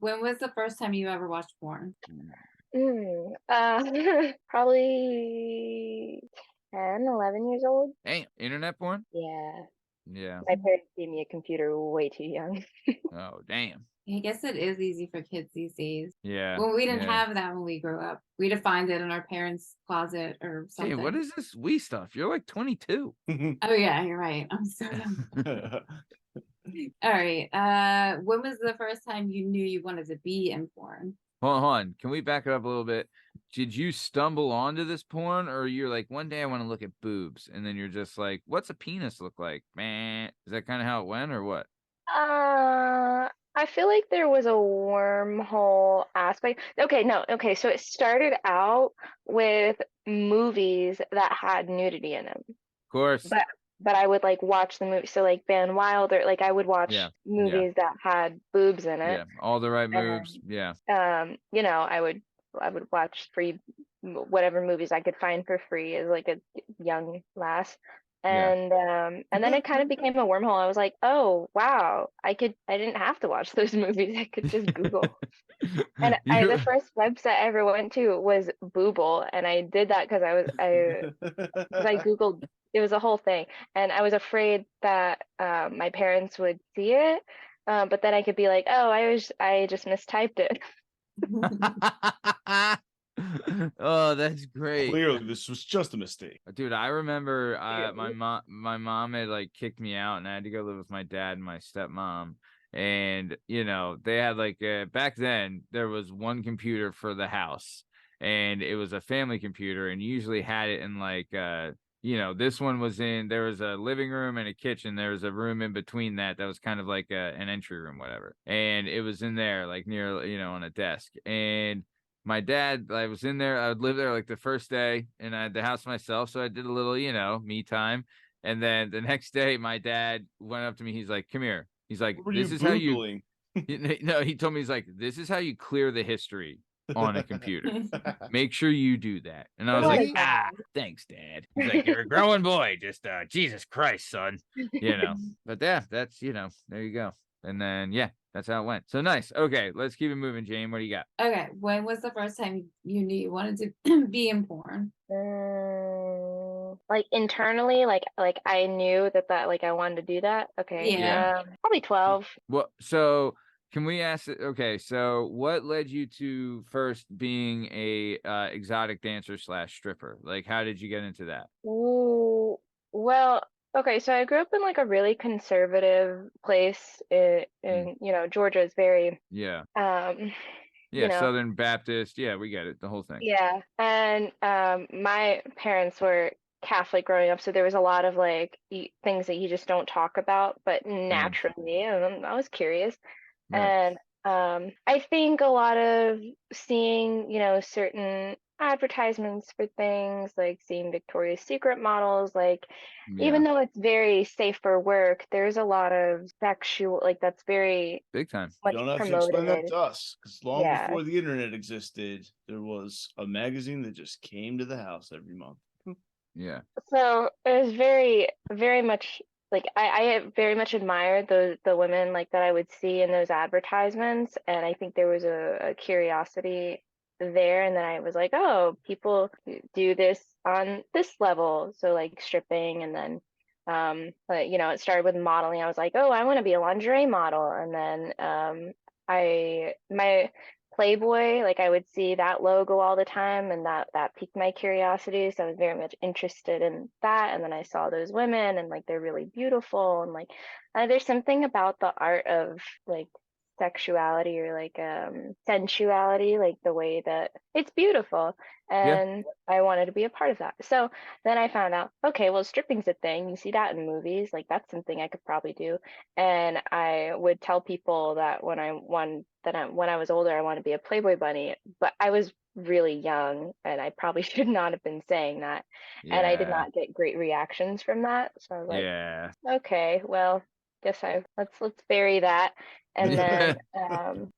When was the first time you ever watched porn? Probably 10, 11 years old. Hey, internet porn? Yeah. Yeah. My parents gave me a computer way too young. Oh, damn. I guess it is easy for kids these days. Yeah. Well, we didn't Yeah. have that when we grew up. We'd have find it in our parents' closet or Hey, what something. is this Wii stuff? You're like 22. Oh yeah, you're right. I'm so young. All right. When was the first time you knew you wanted to be in porn? Hold on. Can we back it up a little bit? Did you stumble onto this porn, or you're like, one day I want to look at boobs, and then you're just like, what's a penis look like? Man, is that kind of how it went, or what? I feel like there was a wormhole aspect. Okay, no, okay, so it started out with movies that had nudity in them. Of course. But I would like watch the movie. So like Van Wilder, like I would watch Yeah. movies that had boobs in it. Yeah. All the right moves. And Yeah. I would watch free whatever movies I could find for free as like a young lass. Yeah. And then it kind of became a wormhole. I was like, oh wow, I didn't have to watch those movies. I could just Google. And the You're first website I ever went to was Booble, and I did that because I Googled, it was a whole thing, and I was afraid that my parents would see it, but then I could be like, oh, I just mistyped it. Oh, that's great. Clearly, this was just a mistake. Dude, I remember Clearly. my mom had like kicked me out, and I had to go live with my dad and my stepmom. And they had like back then there was one computer for the house, and it was a family computer, and you usually had it in like this one was there was a living room and a kitchen. There was a room in between that was kind of like an entry room, whatever. And it was in there like near on a desk. And my dad, I was in there, I would live there like the first day, and I had the house myself, so I did a little me time. And then the next day my dad went up to me, he's like, come here. He's like, What were this you is how you Googling? no, he told me, he's like, this is how you clear the history on a computer. Make sure you do that. And I was What a like, dad. thanks, Dad. He's like, you're a growing boy. Just Jesus Christ, son. But yeah, that's there you go. And then that's how it went. So nice. Okay, let's keep it moving, Jane. What do you got? Okay. When was the first time you knew you wanted to be in porn? Like internally, like I knew that like I wanted to do that. Okay. Yeah. Probably 12. Well, so can we ask it? Okay, so what led you to first being a exotic dancer / stripper? Like, how did you get into that? Ooh, well, okay, so I grew up in like a really conservative place in Georgia is very Yeah. you know, Southern Baptist. Yeah, we get it. The whole thing. yeah. And my parents were Catholic growing up, so there was a lot of like things that you just don't talk about, but Same. naturally, and I was curious. Right. And I think a lot of seeing, certain advertisements for things, like seeing Victoria's Secret models, like Yeah. even though it's very safe for work, there's a lot of sexual, like that's very Big time. You much don't have to explain that promoted. to us, because long Yeah. before the internet existed, there was a magazine that just came to the house every month. Yeah. So it was very, very much like I very much admired the women like that I would see in those advertisements, and I think there was a curiosity there, and then I was like, oh, people do this on this level, so like stripping, and then but it started with modeling. I was like, oh, I want to be a lingerie model, and then my Playboy, like I would see that logo all the time, and that piqued my curiosity. So I was very much interested in that. And then I saw those women, and like they're really beautiful, and like there's something about the art of like sexuality or like sensuality, like the way that it's beautiful. Yeah. And I wanted to be a part of that. So then I found out, okay, well, stripping's a thing. You see that in movies, like that's something I could probably do. And I would tell people that when I was older, I want to be a Playboy bunny, but I was really young and I probably should not have been saying that. And I did Yeah. not get great reactions from that. So I was like, Yeah. okay, well, let's bury that. And then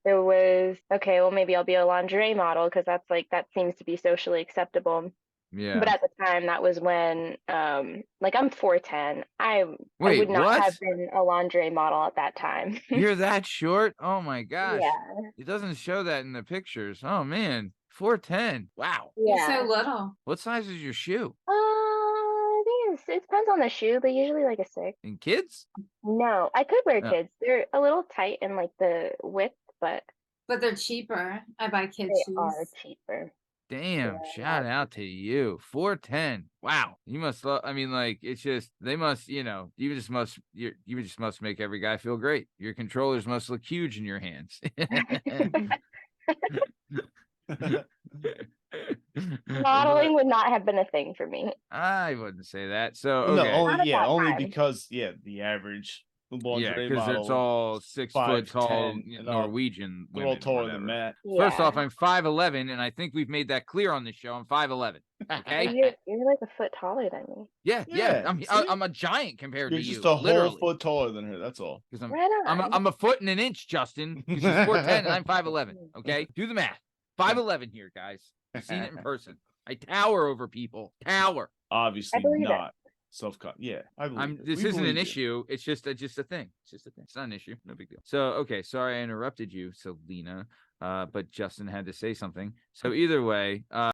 there was, okay, well, maybe I'll be a lingerie model because that seems to be socially acceptable. Yeah. But at the time, that was when, like I'm 4'10". I Wait, would not what? have been a lingerie model at that time. You're that short? Oh my gosh. Yeah. It doesn't show that in the pictures. Oh man. 4'10". Wow. You're Yeah. so little. What size is your shoe? I think it depends on the shoe, but usually like a 6. In kids? No, I could wear Oh. kids. They're a little tight in like the width, but But they're cheaper. I buy kids they shoes. are cheaper. Damn, Yeah, shout out to you. 4'10". Wow. You must I mean, like, it's just they must, you just must make every guy feel great. Your controllers must look huge in your hands. Modeling would not have been a thing for me. I wouldn't say that. So No, okay. Not at that only time. because the average lingerie because it's model, all 6 foot 5'10", tall and all- Norwegian they're all women, taller whatever. than Matt. First Yeah. off, I'm 5'11", and I think we've made that clear on this show. I'm 5'11". Okay. You're like a foot taller than me. Yeah. Yeah, see? I'm a giant compared You're to just you. a whole Literally. foot taller than her. That's all. Because Right on. I'm a foot and an inch, Justin. Because she's 4'10" and I'm 5'11". Okay, do the math. 5'11" here, guys. You've seen it in person. I tower over people. Tower. Obviously believe it. not self-cut. Yeah, I believe it. This We isn't believe an you. issue. It's just a thing. It's just a thing. It's not an issue. No big deal. So okay, sorry I interrupted you, Selena. But Justin had to say something. So either way,